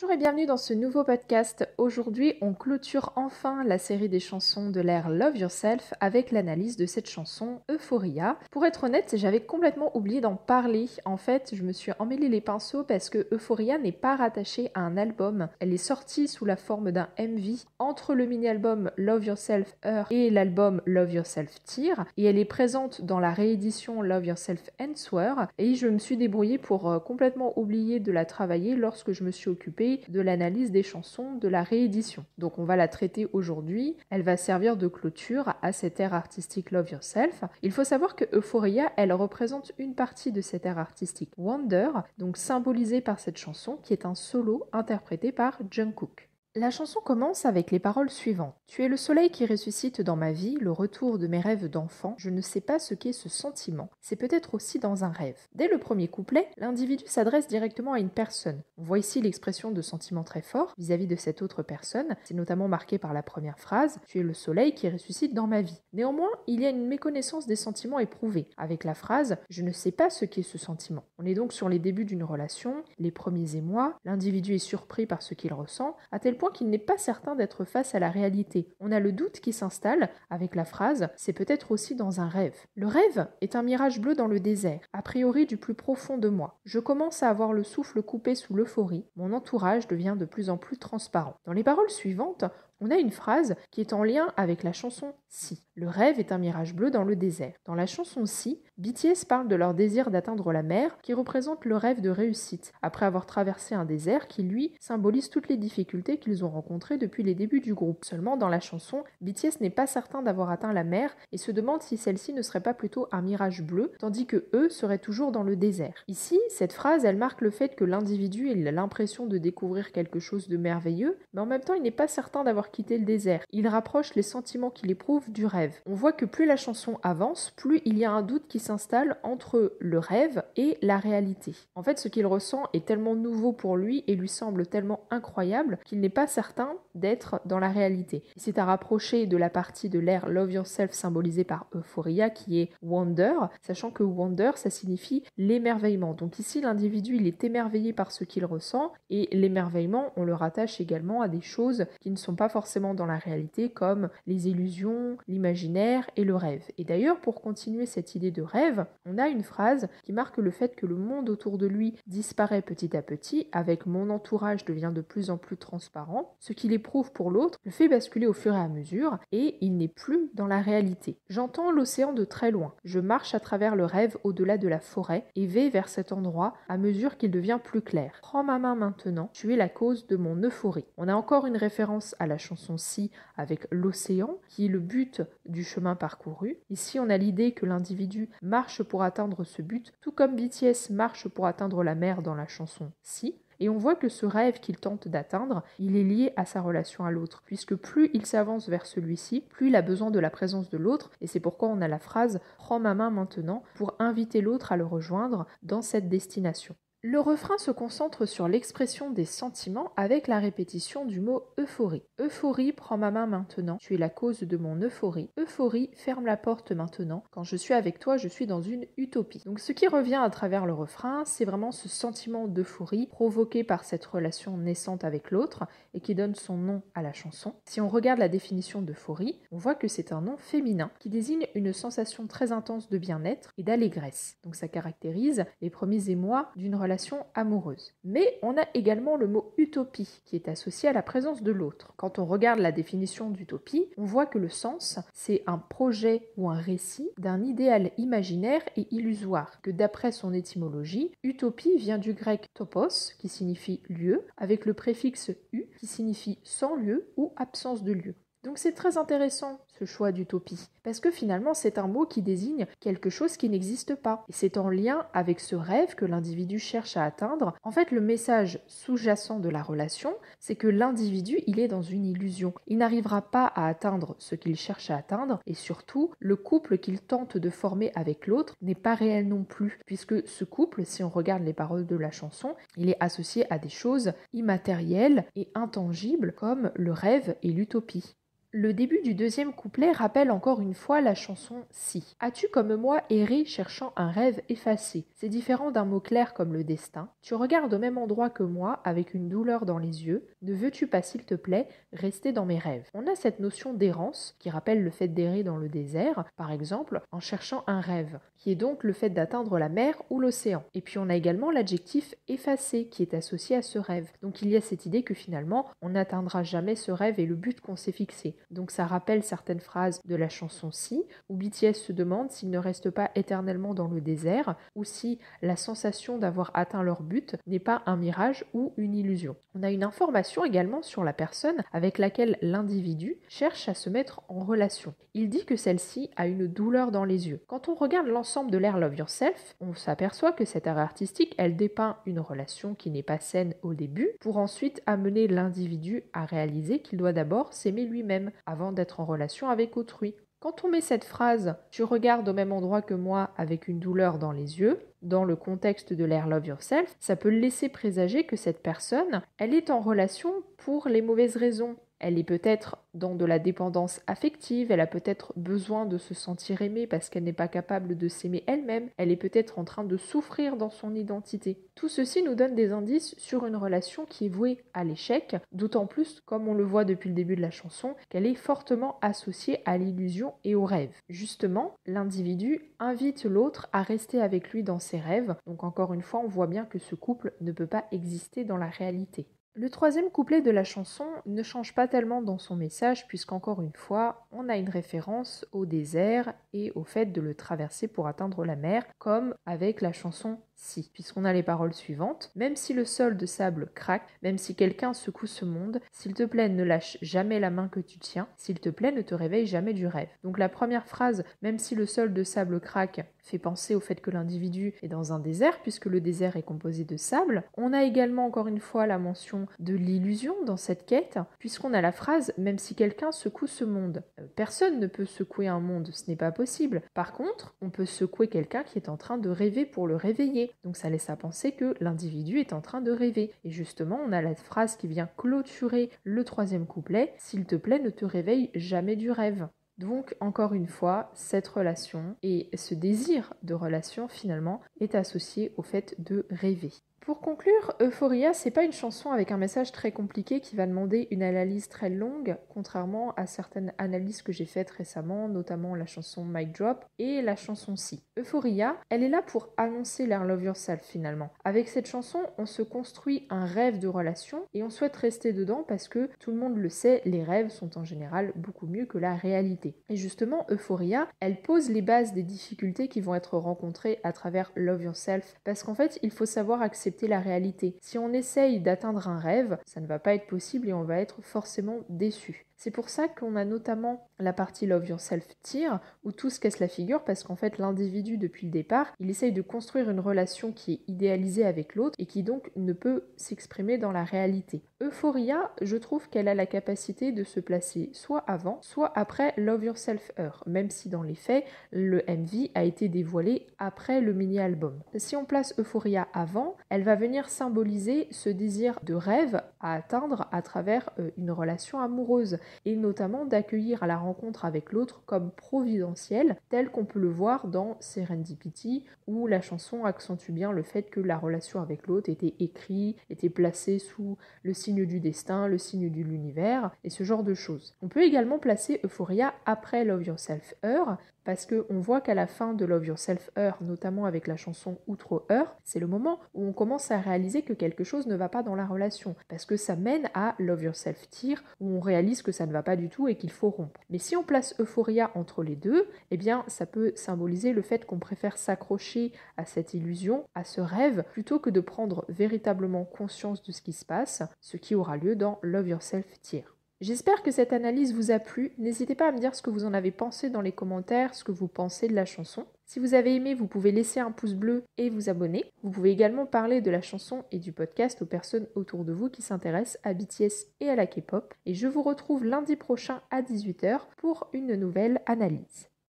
Bonjour et bienvenue dans ce nouveau podcast. Aujourd'hui, on clôture enfin la série des chansons de l'ère Love Yourself avec l'analyse de cette chanson Euphoria. Pour être honnête, j'avais complètement oublié d'en parler. En fait, je me suis emmêlé les pinceaux parce que Euphoria n'est pas rattachée à un album. Elle est sortie sous la forme d'un MV entre le mini-album Love Yourself Her et l'album Love Yourself Tear. Et elle est présente dans la réédition Love Yourself Answer. Et je me suis débrouillée pour complètement oublier de la travailler lorsque je me suis occupée de l'analyse des chansons de la réédition. Donc on va la traiter aujourd'hui. Elle va servir de clôture à cette ère artistique Love Yourself. Il faut savoir que Euphoria, elle représente une partie de cette ère artistique Wonder, donc symbolisée par cette chanson qui est un solo interprété par Jungkook. La chanson commence avec les paroles suivantes. Tu es le soleil qui ressuscite dans ma vie, le retour de mes rêves d'enfant. Je ne sais pas ce qu'est ce sentiment. C'est peut-être aussi dans un rêve. Dès le premier couplet, l'individu s'adresse directement à une personne. On voit ici l'expression de sentiment très fort vis-à-vis de cette autre personne. C'est notamment marqué par la première phrase. Tu es le soleil qui ressuscite dans ma vie. Néanmoins, il y a une méconnaissance des sentiments éprouvés avec la phrase je ne sais pas ce qu'est ce sentiment. On est donc sur les débuts d'une relation, les premiers émois. L'individu est surpris par ce qu'il ressent, à tel point qu'il n'est pas certain d'être face à la réalité. On a le doute qui s'installe avec la phrase « c'est peut-être aussi dans un rêve ». Le rêve est un mirage bleu dans le désert, a priori du plus profond de moi. Je commence à avoir le souffle coupé sous l'euphorie, mon entourage devient de plus en plus transparent. Dans les paroles suivantes, on a une phrase qui est en lien avec la chanson Si. Le rêve est un mirage bleu dans le désert. Dans la chanson Si, BTS parle de leur désir d'atteindre la mer qui représente le rêve de réussite, après avoir traversé un désert qui, lui, symbolise toutes les difficultés qu'ils ont rencontrées depuis les débuts du groupe. Seulement, dans la chanson, BTS n'est pas certain d'avoir atteint la mer et se demande si celle-ci ne serait pas plutôt un mirage bleu, tandis que eux seraient toujours dans le désert. Ici, cette phrase, elle marque le fait que l'individu a l'impression de découvrir quelque chose de merveilleux, mais en même temps, il n'est pas certain d'avoir quitté le désert. Il rapproche les sentiments qu'il éprouve du rêve. On voit que plus la chanson avance, plus il y a un doute qui s'installe entre le rêve et la réalité. En fait, ce qu'il ressent est tellement nouveau pour lui et lui semble tellement incroyable qu'il n'est pas certain d'être dans la réalité. C'est à rapprocher de la partie de l'ère Love Yourself symbolisée par Euphoria qui est Wonder, sachant que Wonder, ça signifie l'émerveillement. Donc ici, l'individu, il est émerveillé par ce qu'il ressent et l'émerveillement, on le rattache également à des choses qui ne sont pas forcément dans la réalité comme les illusions, l'imaginaire et le rêve. Et d'ailleurs, pour continuer cette idée de rêve, on a une phrase qui marque le fait que le monde autour de lui disparaît petit à petit, avec mon entourage devient de plus en plus transparent, ce qu'il éprouve pour l'autre le fait basculer au fur et à mesure et il n'est plus dans la réalité. J'entends l'océan de très loin, je marche à travers le rêve au-delà de la forêt et vais vers cet endroit à mesure qu'il devient plus clair. Prends ma main maintenant, tu es la cause de mon euphorie. On a encore une référence à la chanson Si avec l'océan, qui est le but du chemin parcouru. Ici, on a l'idée que l'individu marche pour atteindre ce but, tout comme BTS marche pour atteindre la mer dans la chanson Si. Et on voit que ce rêve qu'il tente d'atteindre, il est lié à sa relation à l'autre, puisque plus il s'avance vers celui-ci, plus il a besoin de la présence de l'autre, et c'est pourquoi on a la phrase « Prends ma main maintenant » pour inviter l'autre à le rejoindre dans cette destination. Le refrain se concentre sur l'expression des sentiments avec la répétition du mot euphorie. Euphorie, prends ma main maintenant, tu es la cause de mon euphorie. Euphorie, ferme la porte maintenant, quand je suis avec toi, je suis dans une utopie. Donc ce qui revient à travers le refrain, c'est vraiment ce sentiment d'euphorie provoqué par cette relation naissante avec l'autre et qui donne son nom à la chanson. Si on regarde la définition d'euphorie, on voit que c'est un nom féminin qui désigne une sensation très intense de bien-être et d'allégresse. Donc ça caractérise les premiers émois d'une relation amoureuse. Mais on a également le mot utopie qui est associé à la présence de l'autre. Quand on regarde la définition d'utopie, on voit que le sens, c'est un projet ou un récit d'un idéal imaginaire et illusoire, que d'après son étymologie, utopie vient du grec topos qui signifie lieu, avec le préfixe u qui signifie sans lieu ou absence de lieu. Donc c'est très intéressant ce choix d'utopie, parce que finalement c'est un mot qui désigne quelque chose qui n'existe pas. Et c'est en lien avec ce rêve que l'individu cherche à atteindre. En fait, le message sous-jacent de la relation, c'est que l'individu, il est dans une illusion. Il n'arrivera pas à atteindre ce qu'il cherche à atteindre, et surtout, le couple qu'il tente de former avec l'autre n'est pas réel non plus, puisque ce couple, si on regarde les paroles de la chanson, il est associé à des choses immatérielles et intangibles comme le rêve et l'utopie. Le début du deuxième couplet rappelle encore une fois la chanson Si. As-tu comme moi erré cherchant un rêve effacé? C'est différent d'un mot clair comme le destin. Tu regardes au même endroit que moi avec une douleur dans les yeux. Ne veux-tu pas, s'il te plaît, rester dans mes rêves? On a cette notion d'errance qui rappelle le fait d'errer dans le désert, par exemple, en cherchant un rêve, qui est donc le fait d'atteindre la mer ou l'océan. Et puis on a également l'adjectif effacé qui est associé à ce rêve. Donc il y a cette idée que finalement on n'atteindra jamais ce rêve et le but qu'on s'est fixé. Donc ça rappelle certaines phrases de la chanson Si, où BTS se demande s'ils ne restent pas éternellement dans le désert, ou si la sensation d'avoir atteint leur but n'est pas un mirage ou une illusion. On a une information également sur la personne avec laquelle l'individu cherche à se mettre en relation. Il dit que celle-ci a une douleur dans les yeux. Quand on regarde l'ensemble de l'air Love Yourself, on s'aperçoit que cette art artistique, elle dépeint une relation qui n'est pas saine au début, pour ensuite amener l'individu à réaliser qu'il doit d'abord s'aimer lui-même avant d'être en relation avec autrui. Quand on met cette phrase « Tu regardes au même endroit que moi avec une douleur dans les yeux », dans le contexte de l'air Love Yourself, ça peut laisser présager que cette personne, elle est en relation pour les mauvaises raisons. Elle est peut-être dans de la dépendance affective, elle a peut-être besoin de se sentir aimée parce qu'elle n'est pas capable de s'aimer elle-même, elle est peut-être en train de souffrir dans son identité. Tout ceci nous donne des indices sur une relation qui est vouée à l'échec, d'autant plus, comme on le voit depuis le début de la chanson, qu'elle est fortement associée à l'illusion et au rêve. Justement, l'individu invite l'autre à rester avec lui dans ses rêves, donc encore une fois, on voit bien que ce couple ne peut pas exister dans la réalité. Le troisième couplet de la chanson ne change pas tellement dans son message puisqu'encore une fois, on a une référence au désert et au fait de le traverser pour atteindre la mer, comme avec la chanson Si, puisqu'on a les paroles suivantes. Même si le sol de sable craque, même si quelqu'un secoue ce monde, s'il te plaît ne lâche jamais la main que tu tiens, s'il te plaît ne te réveille jamais du rêve. Donc la première phrase, même si le sol de sable craque, fait penser au fait que l'individu est dans un désert, puisque le désert est composé de sable. On a également encore une fois la mention de l'illusion dans cette quête, puisqu'on a la phrase « même si quelqu'un secoue ce monde ». Personne ne peut secouer un monde, ce n'est pas possible. Par contre, on peut secouer quelqu'un qui est en train de rêver pour le réveiller. Donc ça laisse à penser que l'individu est en train de rêver. Et justement, on a la phrase qui vient clôturer le troisième couplet « s'il te plaît, ne te réveille jamais du rêve ». Donc, encore une fois, cette relation et ce désir de relation, finalement, est associé au fait de rêver. Pour conclure, Euphoria, c'est pas une chanson avec un message très compliqué qui va demander une analyse très longue, contrairement à certaines analyses que j'ai faites récemment, notamment la chanson Mic Drop et la chanson Si. Euphoria, elle est là pour annoncer l'air Love Yourself finalement. Avec cette chanson, on se construit un rêve de relation et on souhaite rester dedans parce que tout le monde le sait, les rêves sont en général beaucoup mieux que la réalité. Et justement, Euphoria, elle pose les bases des difficultés qui vont être rencontrées à travers Love Yourself parce qu'en fait, il faut savoir accepter la réalité. Si on essaye d'atteindre un rêve, ça ne va pas être possible et on va être forcément déçu. C'est pour ça qu'on a notamment la partie Love Yourself Tear, où tout se casse la figure parce qu'en fait l'individu depuis le départ, il essaye de construire une relation qui est idéalisée avec l'autre et qui donc ne peut s'exprimer dans la réalité. Euphoria, je trouve qu'elle a la capacité de se placer soit avant, soit après Love Yourself Her, même si dans les faits, le MV a été dévoilé après le mini-album. Si on place Euphoria avant, elle va venir symboliser ce désir de rêve à atteindre à travers une relation amoureuse et notamment d'accueillir la rencontre avec l'autre comme providentielle, tel qu'on peut le voir dans Serendipity, où la chanson accentue bien le fait que la relation avec l'autre était écrite, était placée sous le signe du destin, le signe de l'univers, et ce genre de choses. On peut également placer Euphoria après Love Yourself Her, parce qu'on voit qu'à la fin de Love Yourself Her, notamment avec la chanson Outro Her, c'est le moment où on commence à réaliser que quelque chose ne va pas dans la relation, parce que ça mène à Love Yourself Tear, où on réalise que ça ne va pas du tout et qu'il faut rompre. Mais si on place Euphoria entre les deux, eh bien ça peut symboliser le fait qu'on préfère s'accrocher à cette illusion, à ce rêve, plutôt que de prendre véritablement conscience de ce qui se passe, ce qui aura lieu dans Love Yourself Tear. J'espère que cette analyse vous a plu. N'hésitez pas à me dire ce que vous en avez pensé dans les commentaires, ce que vous pensez de la chanson. Si vous avez aimé, vous pouvez laisser un pouce bleu et vous abonner. Vous pouvez également parler de la chanson et du podcast aux personnes autour de vous qui s'intéressent à BTS et à la K-pop. Et je vous retrouve lundi prochain à 18h pour une nouvelle analyse.